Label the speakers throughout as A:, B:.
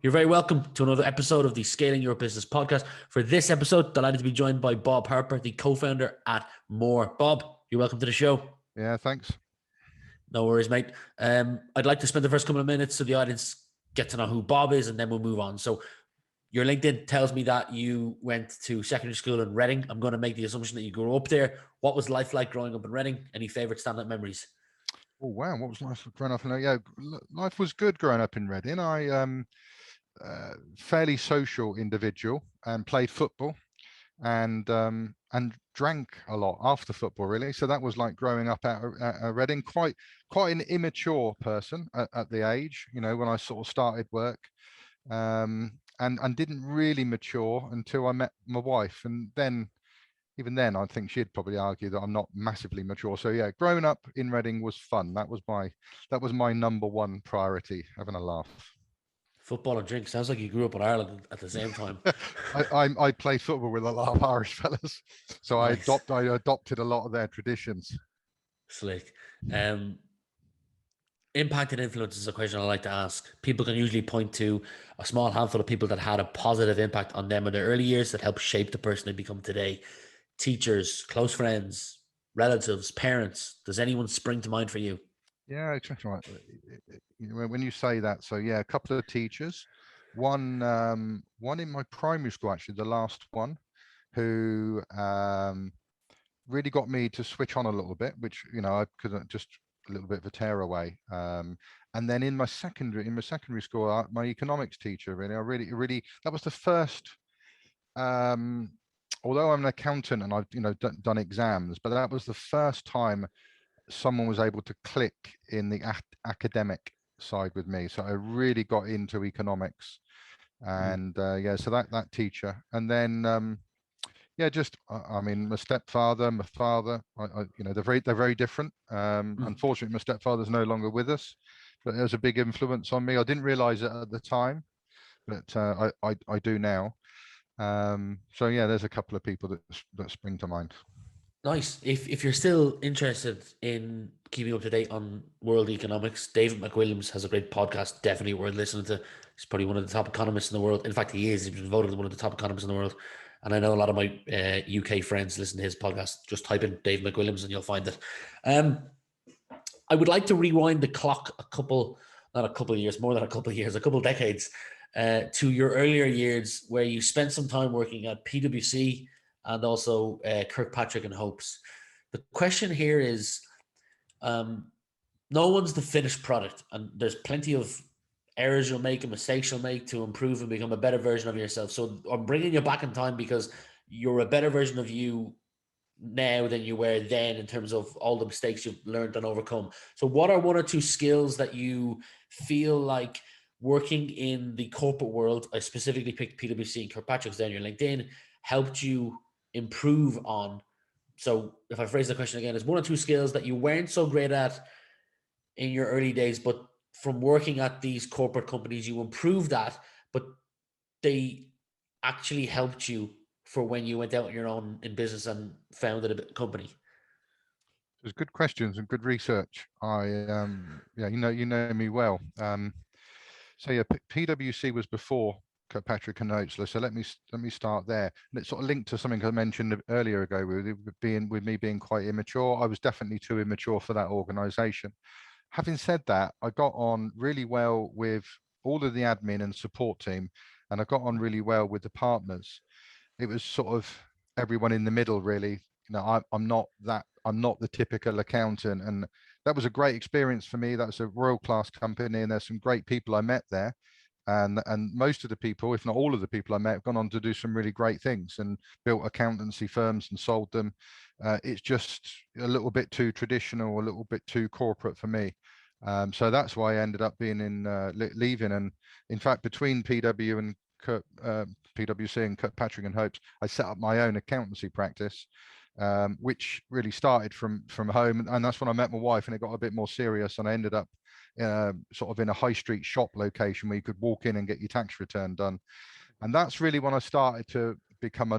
A: You're very welcome to another episode of the Scaling Your Business podcast. For this episode, delighted to be joined by Bob Harper, the co-founder at More. Bob, you're welcome to the show.
B: Yeah, thanks.
A: No worries, mate. I'd like to spend the first couple of minutes so the audience get to know who Bob is, and then we'll move on. So your LinkedIn tells me that you went to secondary school in Reading. I'm going to make the assumption that you grew up there. What was life like growing up in Reading? Any favorite stand-up memories?
B: Oh wow, what was life growing up in? Yeah, life was good growing up in Reading. I fairly social individual and played football and drank a lot after football really. So that was like growing up at Reading. Quite an immature person at the age, when I sort of started work. And didn't really mature until I met my wife, and then even then I think she'd probably argue that I'm not massively mature. So yeah, growing up in Reading was fun. That was my number one priority, having a laugh.
A: Football and drink. Sounds like you grew up in Ireland at the same time.
B: I played football with a lot of Irish fellas, so
A: Nice.
B: I adopted a lot of their traditions.
A: Slick. Impact and influence is a question I like to ask. People can usually point to a small handful of people that had a positive impact on them in their early years that helped shape the person they become today. Teachers, close friends, relatives, parents. Does anyone spring to mind for you?
B: Yeah, exactly right. When you say that, so yeah, a couple of teachers, one in my primary school, actually, the last one, who really got me to switch on a little bit, which I couldn't, just a little bit of a tearaway. And then in my secondary school, my economics teacher, really, really, that was the first. Although I'm an accountant and I've done exams, but that was the first time someone was able to click in the academic side with me. So I really got into economics, and yeah, so that teacher, and then yeah, just I mean, my stepfather, my father, they're very different. Unfortunately, my stepfather's no longer with us, but it was a big influence on me. I didn't realize it at the time, but I do now. So yeah, there's a couple of people that spring to mind.
A: Nice. If you're still interested in keeping up to date on world economics, David McWilliams has a great podcast. Definitely worth listening to. He's probably one of the top economists in the world. In fact, he is. He's been voted one of the top economists in the world. And I know a lot of my UK friends listen to his podcast. Just type in Dave McWilliams and you'll find it. I would like to rewind the clock not a couple of years, more than a couple of years, a couple of decades, to your earlier years where you spent some time working at PwC and also Kirkpatrick and Hopes. The question here is, no one's the finished product, and there's plenty of errors you'll make and mistakes you'll make to improve and become a better version of yourself. So I'm bringing you back in time because you're a better version of you now than you were then in terms of all the mistakes you've learned and overcome. So what are one or two skills that you feel like working in the corporate world, I specifically picked PwC and Kirkpatrick's down your LinkedIn, helped you improve on? So if I phrase the question again, is one or two skills that you weren't so great at in your early days, but from working at these corporate companies, you improved that, but they actually helped you for when you went out on your own in business and founded a company?
B: There's good questions and good research. Yeah, you know me well. So yeah, PwC was before Kirkpatrick and Oates. So let me start there. And it's sort of linked to something I mentioned earlier ago with me being quite immature. I was definitely too immature for that organization. Having said that, I got on really well with all of the admin and support team, and I got on really well with the partners. It was sort of everyone in the middle, really. I'm not the typical accountant, and that was a great experience for me. That was a world class company, and there's some great people I met there. And most of the people, if not all of the people I met, have gone on to do some really great things and built accountancy firms and sold them. It's just a little bit too traditional, a little bit too corporate for me. So that's why I ended up being leaving. And in fact, between PwC and Kirkpatrick and Hopes, I set up my own accountancy practice, which really started from home. And that's when I met my wife, and it got a bit more serious. And I ended up sort of in a high street shop location where you could walk in and get your tax return done. And that's really when I started to become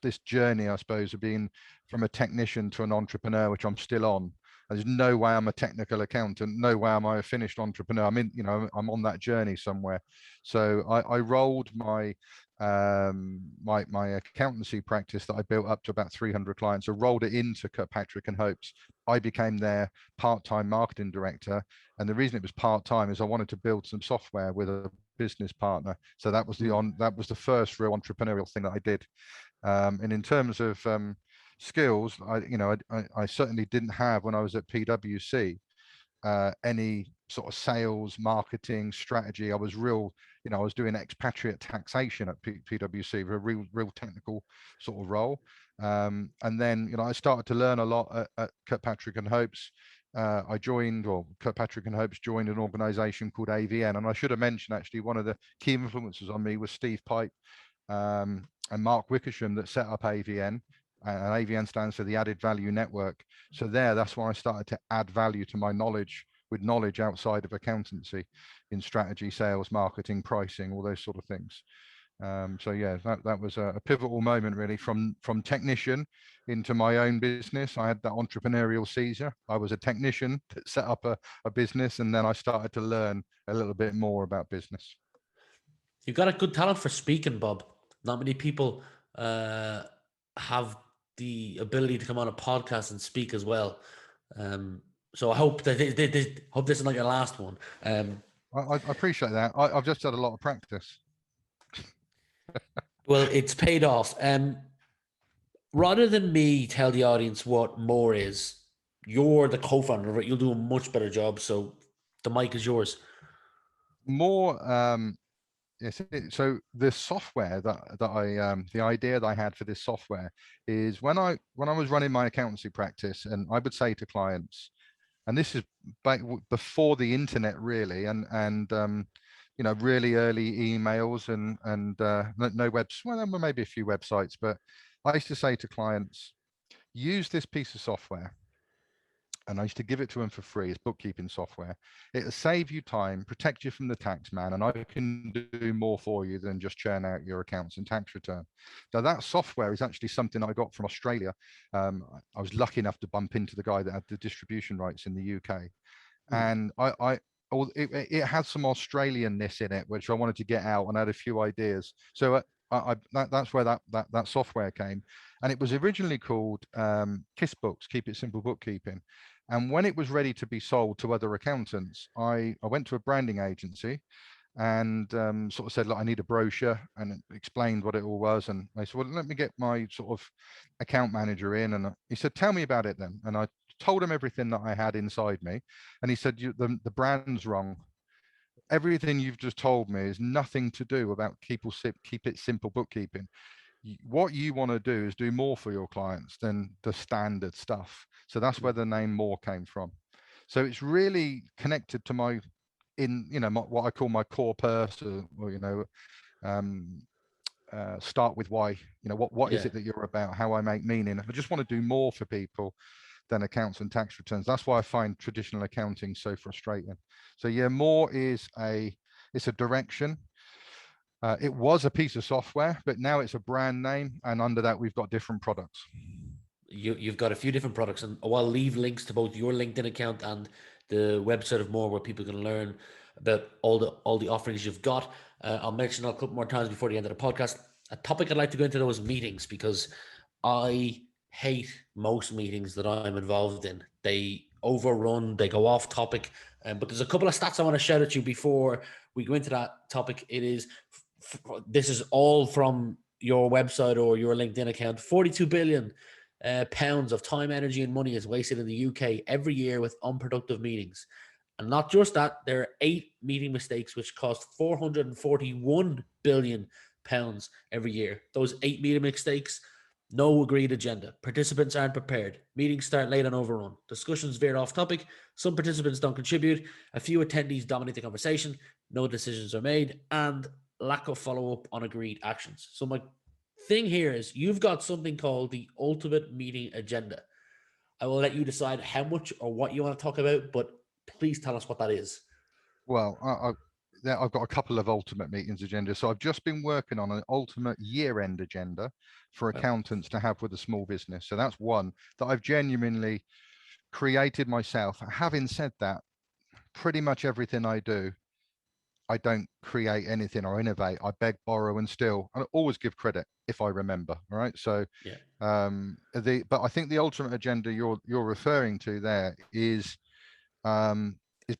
B: this journey, I suppose, of being from a technician to an entrepreneur, which I'm still on. There's no way I'm a technical accountant. No way am I a finished entrepreneur. I'm on that journey somewhere. So I rolled my accountancy practice that I built up to about 300 clients. I rolled it into Kirkpatrick and Hopes. I became their part-time marketing director, and the reason it was part-time is I wanted to build some software with a business partner. So that was the first real entrepreneurial thing that I did. And in terms of skills, I certainly didn't have when I was at PwC any sort of sales, marketing, strategy. I was I was doing expatriate taxation at PwC, a real technical sort of role. And then, I started to learn a lot at Kirkpatrick and Hopes. Kirkpatrick and Hopes joined an organization called AVN. And I should have mentioned, actually, one of the key influences on me was Steve Pipe and Mark Wickersham that set up AVN. And AVN stands for the Added Value Network. So that's why I started to add value to my knowledge, with knowledge outside of accountancy, in strategy, sales, marketing, pricing, all those sort of things. So yeah, that was a pivotal moment, really, from technician into my own business. I had that entrepreneurial seizure. I was a technician that set up a business, and then I started to learn a little bit more about business.
A: You've got a good talent for speaking, Bob. Not many people have the ability to come on a podcast and speak as well. So I hope that hope this is not your last one.
B: I appreciate that. I've just had a lot of practice.
A: Well, it's paid off. Rather than me tell the audience what More is, you're the co-founder of it. You'll do a much better job. So the mic is yours.
B: More yes. So the software the idea that I had for this software is when I was running my accountancy practice, and I would say to clients, and this is back before the internet really, and really early emails and no webs. Well, there were maybe a few websites, but I used to say to clients, use this piece of software. And I used to give it to them for free as bookkeeping software. It'll save you time, protect you from the tax man, and I can do more for you than just churn out your accounts and tax return. Now, that software is actually something I got from Australia. I was lucky enough to bump into the guy that had the distribution rights in the UK. And it had some Australianness in it, which I wanted to get out, and I had a few ideas. So that's where that software came. And it was originally called KISS Books, Keep It Simple Bookkeeping. And when it was ready to be sold to other accountants, I went to a branding agency and sort of said, look, I need a brochure, and explained what it all was. And they said, well, let me get my sort of account manager in. And he said, tell me about it then. And I told him everything that I had inside me. And he said, the brand's wrong. Everything you've just told me is nothing to do about keep it simple bookkeeping. What you want to do is do more for your clients than the standard stuff. So that's where the name More came from. So it's really connected to what I call my core person, or start with why. What is it that you're about? How I make meaning. I just want to do more for people than accounts and tax returns. That's why I find traditional accounting so frustrating. So yeah, More is it's a direction. It was a piece of software, but now it's a brand name, and under that we've got different products.
A: You've got a few different products, and I'll leave links to both your LinkedIn account and the website of More, where people can learn about all the offerings you've got. I'll mention a couple more times before the end of the podcast. A topic I'd like to go into those meetings, because I hate most meetings that I'm involved in. They overrun, they go off topic. But there's a couple of stats I want to shout at you before we go into that topic. This is all from your website or your LinkedIn account. 42 billion pounds of time, energy, and money is wasted in the UK every year with unproductive meetings. And not just that, there are 8 meeting mistakes which cost 441 billion pounds every year. Those 8 meeting mistakes: no agreed agenda, participants aren't prepared, meetings start late and overrun, discussions veer off topic, some participants don't contribute, a few attendees dominate the conversation, no decisions are made, and lack of follow-up on agreed actions. So my thing here is, you've got something called the ultimate meeting agenda. I will let you decide how much or what you want to talk about, but please tell us what that is.
B: Well, I've got a couple of ultimate meetings agenda. So I've just been working on an ultimate year-end agenda for accountants to have with a small business. So that's one that I've genuinely created myself. Having said that, pretty much everything I do, I don't create anything or innovate. I beg, borrow, and steal. I always give credit if I remember. All right. So,
A: Yeah.
B: but I think the ultimate agenda you're referring to there is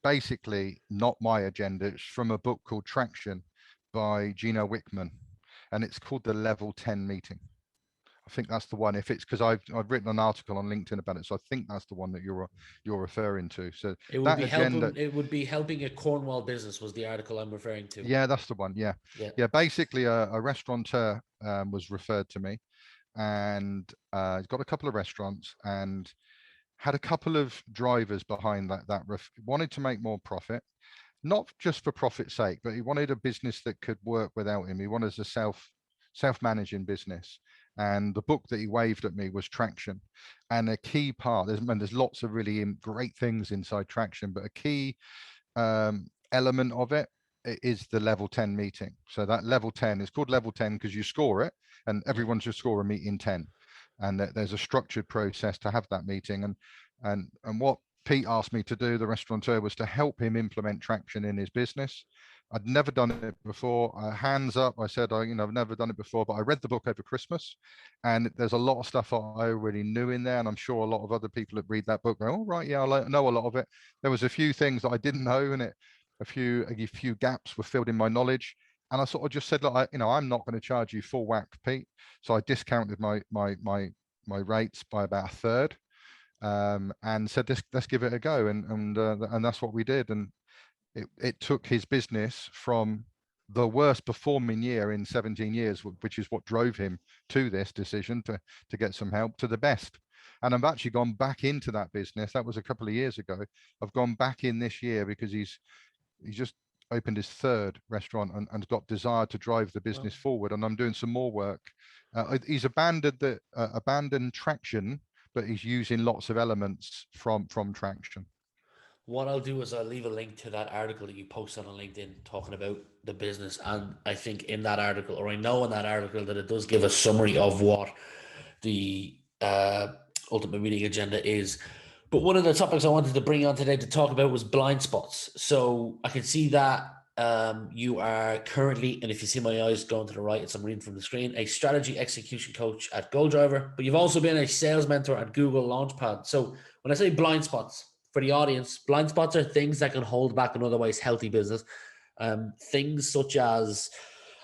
B: basically not my agenda. It's from a book called Traction by Gino Wickman, and it's called the Level 10 Meeting. I think that's the one. If it's because I've written an article on LinkedIn about it, so I think that's the one that you're referring to. So
A: It would
B: that
A: be
B: agenda,
A: helping. It would be helping a Cornwall business was the article I'm referring to.
B: yeah, that's the one. Yeah,
A: Yeah.
B: yeah. Basically, a restaurateur was referred to me, and he's got a couple of restaurants and had a couple of drivers behind that wanted to make more profit, not just for profit's sake, but he wanted a business that could work without him. He wanted a self-managing business. And the book that he waved at me was Traction. And a key part, there's lots of really great things inside Traction, but a key element of it is the level 10 meeting. So that level 10 is called level 10 because you score it, and everyone should score a meeting 10. And there's a structured process to have that meeting. And what Pete asked me to do, the restaurateur, was to help him implement Traction in his business. I'd never done it before. Hands up, I said, I've never done it before, but I read the book over Christmas, and there's a lot of stuff I already knew in there, and I'm sure a lot of other people that read that book go, "Oh, right, yeah, I know a lot of it." There was a few things that I didn't know, and a few gaps were filled in my knowledge. And I sort of just said, look, I'm not going to charge you full whack, Pete. So I discounted my rates by about a third, and said, let's give it a go. And that's what we did. And it took his business from the worst performing year in 17 years, which is what drove him to this decision to get some help, to the best. And I've actually gone back into that business. That was a couple of years ago. I've gone back in this year because he's just opened his third restaurant and got desire to drive the business forward. And I'm doing some more work. He's abandoned Traction, but he's using lots of elements from Traction.
A: What I'll do is I'll leave a link to that article that you posted on LinkedIn talking about the business. And I think in that article, or I know in that article, that it does give a summary of what the ultimate meeting agenda is. But one of the topics I wanted to bring on today to talk about was blind spots. So I can see that you are currently, and if you see my eyes going to the right, it's I'm reading from the screen, a strategy execution coach at Goal Driver, but you've also been a sales mentor at Google Launchpad. So when I say blind spots, for the audience, blind spots are things that can hold back an otherwise healthy business. Things such as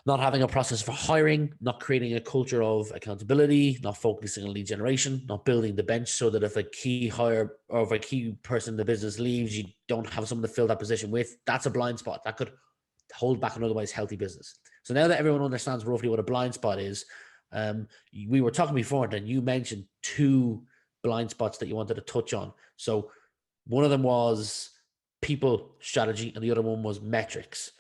A: not having a process for hiring, not creating a culture of accountability, not focusing on lead generation, not building the bench so that if a key hire or if a key person in the business leaves, you don't have someone to fill that position with. That's a blind spot that could hold back an otherwise healthy business. So now that everyone understands roughly what a blind spot is, we were talking before, and you mentioned two blind spots that you wanted to touch on. So one of them was people strategy, and the other one was metrics.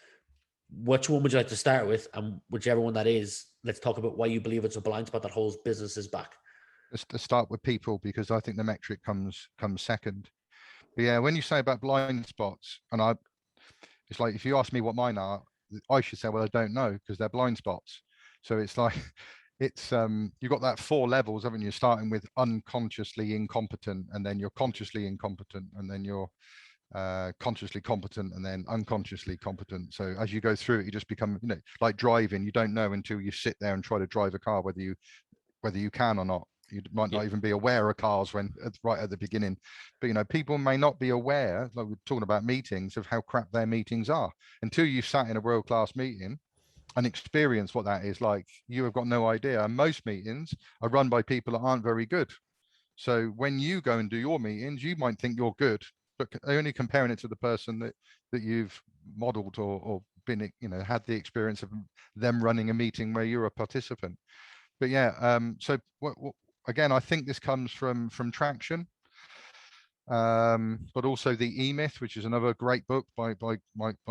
A: Which one would you like to start with? And whichever one that is, let's talk about why you believe it's a blind spot that holds businesses back.
B: Let's start with people, because I think the metric comes second. But yeah, when you say about blind spots, it's like if you ask me what mine are, I should say, well, I don't know, because they're blind spots. So it's like you've got that 4 levels, haven't you? Starting with unconsciously incompetent, and then you're consciously incompetent, and then you're consciously competent, and then unconsciously competent. So as you go through it, you just become, like driving. You don't know until you sit there and try to drive a car whether you can or not. You might not even be aware of cars right at the beginning. But people may not be aware, like we're talking about meetings, of how crap their meetings are until you sat in a world-class meeting and experience what that is like. You have got no idea. And most meetings are run by people that aren't very good. So when you go and do your meetings, you might think you're good, but only comparing it to the person that you've modeled or been, had the experience of them running a meeting where you're a participant. But yeah, so again, I think this comes from Traction, but also the E-Myth, which is another great book by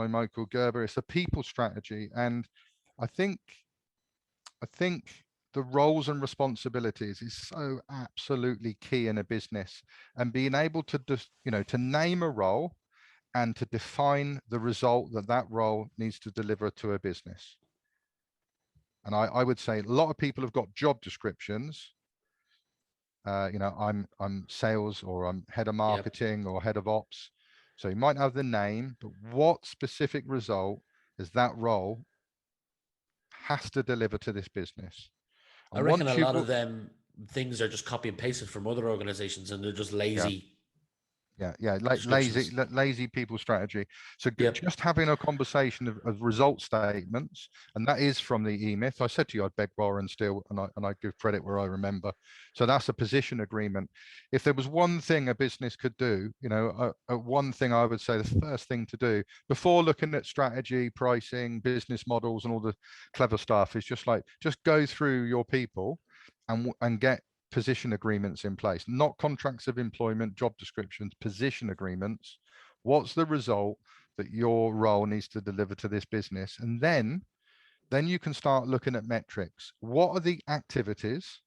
B: Michael Gerber. It's a people strategy, and I think the roles and responsibilities is so absolutely key in a business, and being able to just, to name a role and to define the result that role needs to deliver to a business. And I would say a lot of people have got job descriptions, I'm sales, or I'm head of
A: Yep.
B: marketing, or head of ops. So you might have the name, but what specific result is that role has to deliver to this business?
A: I
B: And
A: reckon a
B: once you've
A: lot
B: got,
A: of them things are just copy and pasted from other organizations and they're just
B: yeah,
A: lazy
B: lazy
A: descriptions.
B: lazy people strategy. So
A: Yep.
B: just having a conversation of result statements, and that is from the E-Myth. I said to you I'd beg, borrow, and steal, and I give credit where I remember. So that's a position agreement. If there was one thing a business could do, one thing I would say the first thing to do before looking at strategy, pricing, business models, and all the clever stuff is just go through your people and get position agreements in place, not contracts of employment, job descriptions, position agreements. What's the result that your role needs to deliver to this business? And then you can start looking at metrics. What are the activities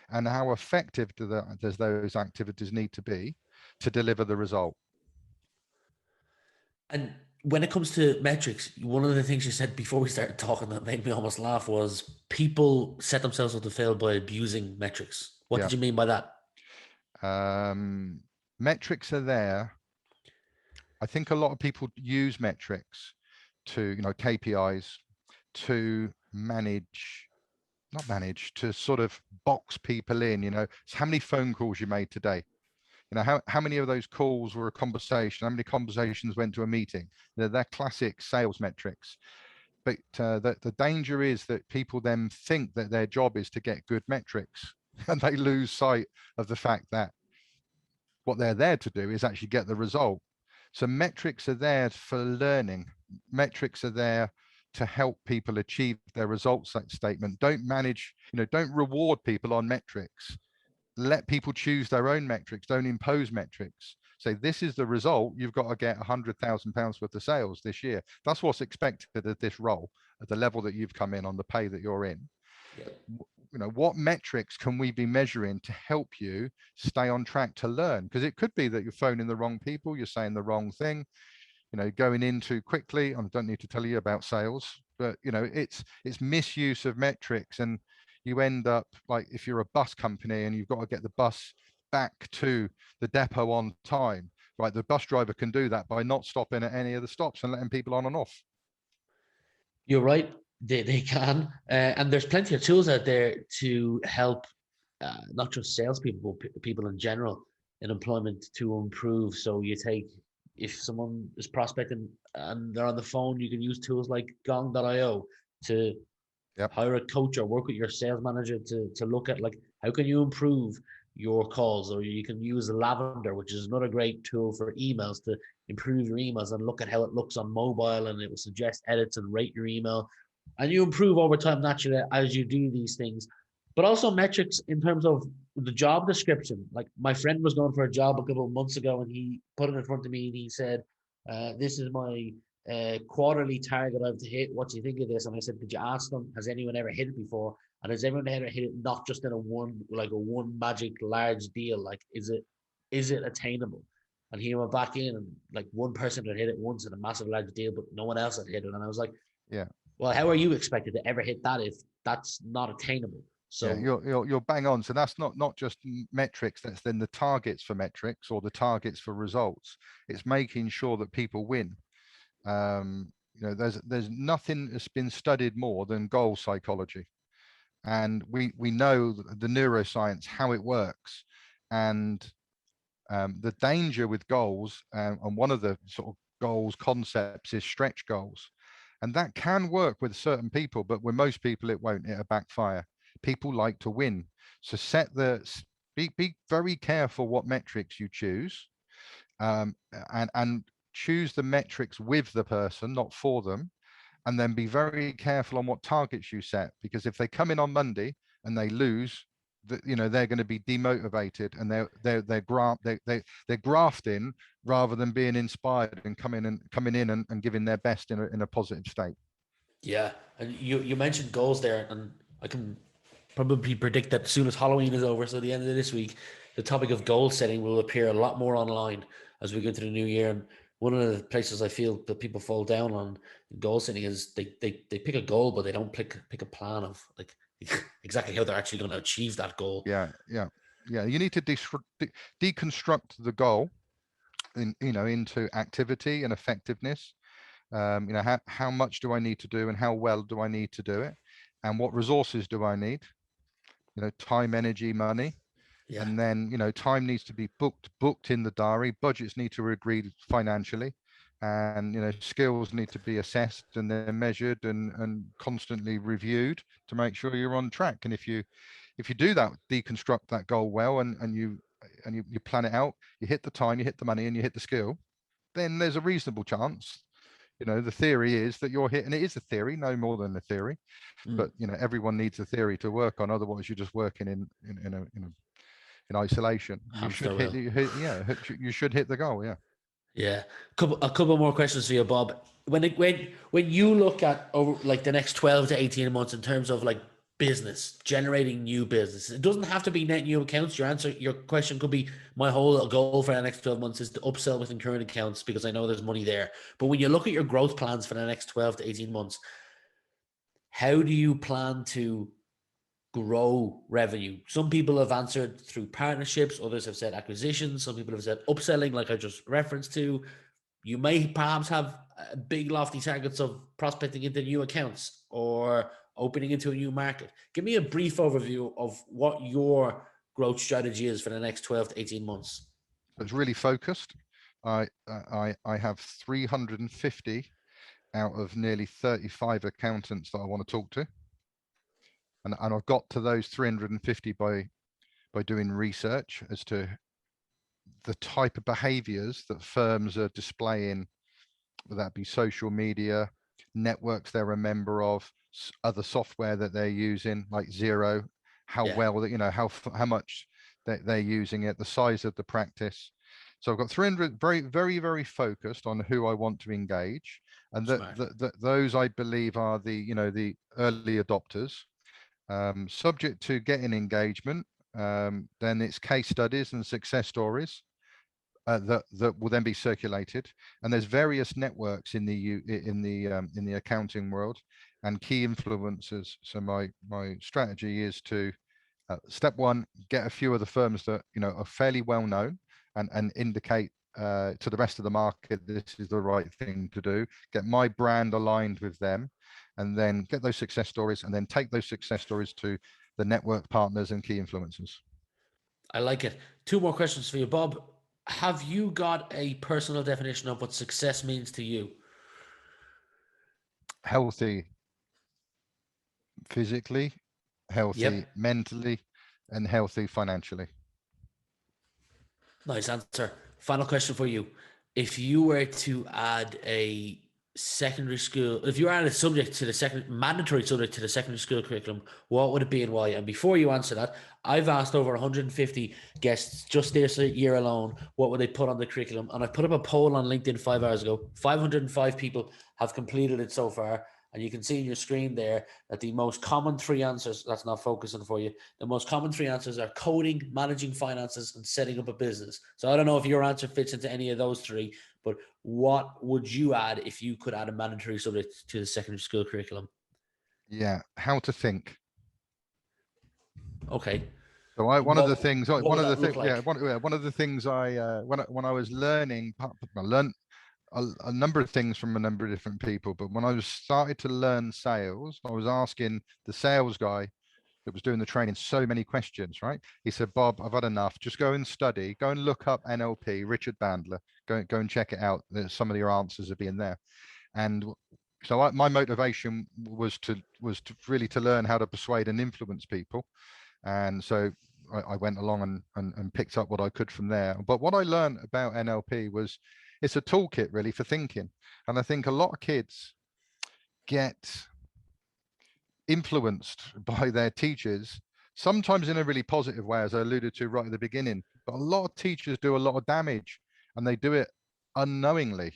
B: and how effective does those activities need to be to deliver the result?
A: And when it comes to metrics, one of the things you said before we started talking that made me almost laugh was people set themselves up to fail by abusing metrics. What
B: Yeah.
A: did you mean by that?
B: Metrics are there. I think a lot of people use metrics to, KPIs to manage, not manage, to sort of box people in, so how many phone calls you made today? How many of those calls were a conversation? How many conversations went to a meeting? They're classic sales metrics. But the danger is that people then think that their job is to get good metrics, and they lose sight of the fact that what they're there to do is actually get the result. So metrics are there for learning. Metrics are there to help people achieve their results statement. Don't reward people on metrics. Let people choose their own metrics. Don't impose metrics. Say, this is the result. You've got to get £100,000 worth of sales this year. That's what's expected at this role, at the level that you've come in, on the pay that you're in.
A: Yep.
B: What metrics can we be measuring to help you stay on track to learn? Because it could be that you're phoning the wrong people, you're saying the wrong thing, going in too quickly. I don't need to tell you about sales, but it's misuse of metrics, and you end up like, if you're a bus company and you've got to get the bus back to the depot on time, right? The bus driver can do that by not stopping at any of the stops and letting people on and off.
A: You're right. They can. And there's plenty of tools out there to help not just salespeople, but people in general in employment to improve. So you take, if someone is prospecting and they're on the phone, you can use tools like gong.io to
B: Yep.
A: hire a coach or work with your sales manager to look at like how can you improve your calls, or you can use Lavender, which is another great tool for emails to improve your emails and look at how it looks on mobile, and it will suggest edits and rate your email, and you improve over time naturally as you do these things. But also metrics in terms of the job description. Like my friend was going for a job a couple of months ago and he put it in front of me and he said, this is my quarterly target I have to hit. What do you think of this? And I said, did you ask them? Has anyone ever hit it before? And has everyone ever hit it not just in a one magic large deal? Like, is it attainable? And he went back in and like one person had hit it once in a massive large deal, but no one else had hit it. And I was like,
B: Yeah.
A: well, how are you expected to ever hit that if that's not attainable?
B: Yeah,
A: So
B: you're bang on. So that's not just metrics. That's then the targets for metrics, or the targets for results. It's making sure that people win. There's nothing that's been studied more than goal psychology, and we know the neuroscience, how it works, and the danger with goals. And one of the sort of goals concepts is stretch goals, and that can work with certain people, but with most people it won't. It'll backfire. People like to win, so be very careful what metrics you choose, and choose the metrics with the person, not for them, and then be very careful on what targets you set, because if they come in on Monday and they lose, they're going to be demotivated, and they're grafting rather than being inspired and coming in and giving their best in a positive state.
A: yeah, and you mentioned goals there, and I can probably predict that as soon as Halloween is over, so the end of this week, the topic of goal setting will appear a lot more online as we go into the new year. And one of the places I feel that people fall down on goal setting is they pick a goal, but they don't pick a plan of like exactly how they're actually going to achieve that goal.
B: Yeah, yeah. you need to deconstruct the goal into activity and effectiveness. How much do I need to do and how well do I need to do it, and what resources do I need? Time, energy, money.
A: Yeah,
B: And then time needs to be booked in the diary. Budgets need to be agreed financially, and skills need to be assessed and then measured and constantly reviewed to make sure you're on track. And if you do that, deconstruct that goal well, and you plan it out, you hit the time, you hit the money, and you hit the skill, then there's a reasonable chance. The theory is that you're hitting. It is a theory, no more than a theory, but everyone needs a theory to work on. Otherwise, you're just working in isolation. You should
A: hamster wheel.
B: you should hit the goal. Yeah.
A: Yeah, a couple more questions for you, Bob. When you look at over like the next 12 to 18 months in terms of like business, generating new business, it doesn't have to be net new accounts. Your question could be, my whole goal for the next 12 months is to upsell within current accounts because I know there's money there. But when you look at your growth plans for the next 12 to 18 months, how do you plan to grow revenue? Some people have answered through partnerships, others have said acquisitions, some people have said upselling, like I just referenced to. You may perhaps have big, lofty targets of prospecting into new accounts or opening into a new market. Give me a brief overview of what your growth strategy is for the next 12 to 18 months.
B: It's really focused. I have 350 out of nearly 35 accountants that I want to talk to, and I've got to those 350 by doing research as to the type of behaviors that firms are displaying, whether that be social media, networks they're a member of, other software that they're using, like Zero, how
A: Yeah,
B: well that, how much they're using it, the size of the practice. So I've got 300, very, very, very focused on who I want to engage, and
A: smart.
B: those I believe are the early adopters. Subject to getting engagement, then it's case studies and success stories that will then be circulated. And there's various networks in the accounting world and key influencers. So my strategy is to step one, get a few of the firms that are fairly well known and indicate to the rest of the market this is the right thing to do. Get my brand aligned with them, and then get those success stories, and then take those success stories to the network partners and key influencers.
A: I like it. Two more questions for you, Bob. Have you got a personal definition of what success means to you?
B: Healthy physically, healthy
A: Yep.
B: mentally, and healthy financially.
A: Nice answer. Final question for you. If you were to add a secondary school, if you add a subject to the second mandatory subject to the secondary school curriculum, what would it be and why? And before you answer that, I've asked over 150 guests just this year alone, what would they put on the curriculum? And I put up a poll on LinkedIn 5 hours ago. 505 people have completed it so far. And you can see on your screen there that the most common three answers, that's not focusing for you, the most common three answers are coding, managing finances, and setting up a business. So I don't know if your answer fits into any of those three, but what would you add if you could add a mandatory subject to the secondary school curriculum?
B: Yeah, how to think.
A: Okay.
B: So one of the things,
A: What would that look like?
B: one of the things when I was learning, I learned a number of things from a number of different people. But when I was started to learn sales, I was asking the sales guy that was doing the training so many questions, right? He said, Bob, I've had enough. Just go and study, go and look up NLP, Richard Bandler, go and check it out. Some of your answers are being there. And so my motivation was to really to learn how to persuade and influence people. And so I went along and picked up what I could from there. But what I learned about NLP was it's a toolkit really for thinking. And I think a lot of kids get influenced by their teachers, sometimes in a really positive way, as I alluded to right at the beginning. But a lot of teachers do a lot of damage, and they do it unknowingly.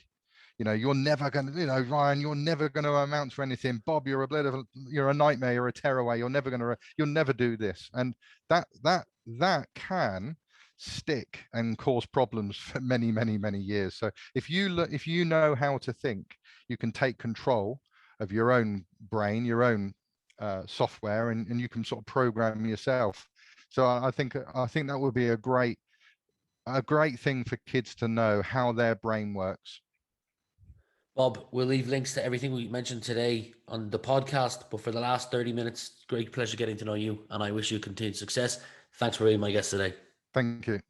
B: You're never going to, Ryan, you're never going to amount to anything. Bob, you're a nightmare, you're a tearaway, you'll never do this. And that can stick and cause problems for many, many, many years. So if you know how to think, you can take control of your own brain, your own software, and you can sort of program yourself So I think that would be a great thing for kids to know how their brain works.
A: Bob, we'll leave links to everything we mentioned today on the podcast. But for the last 30 minutes, great pleasure getting to know you, and I wish you continued success. Thanks for being my guest today.
B: Thank you.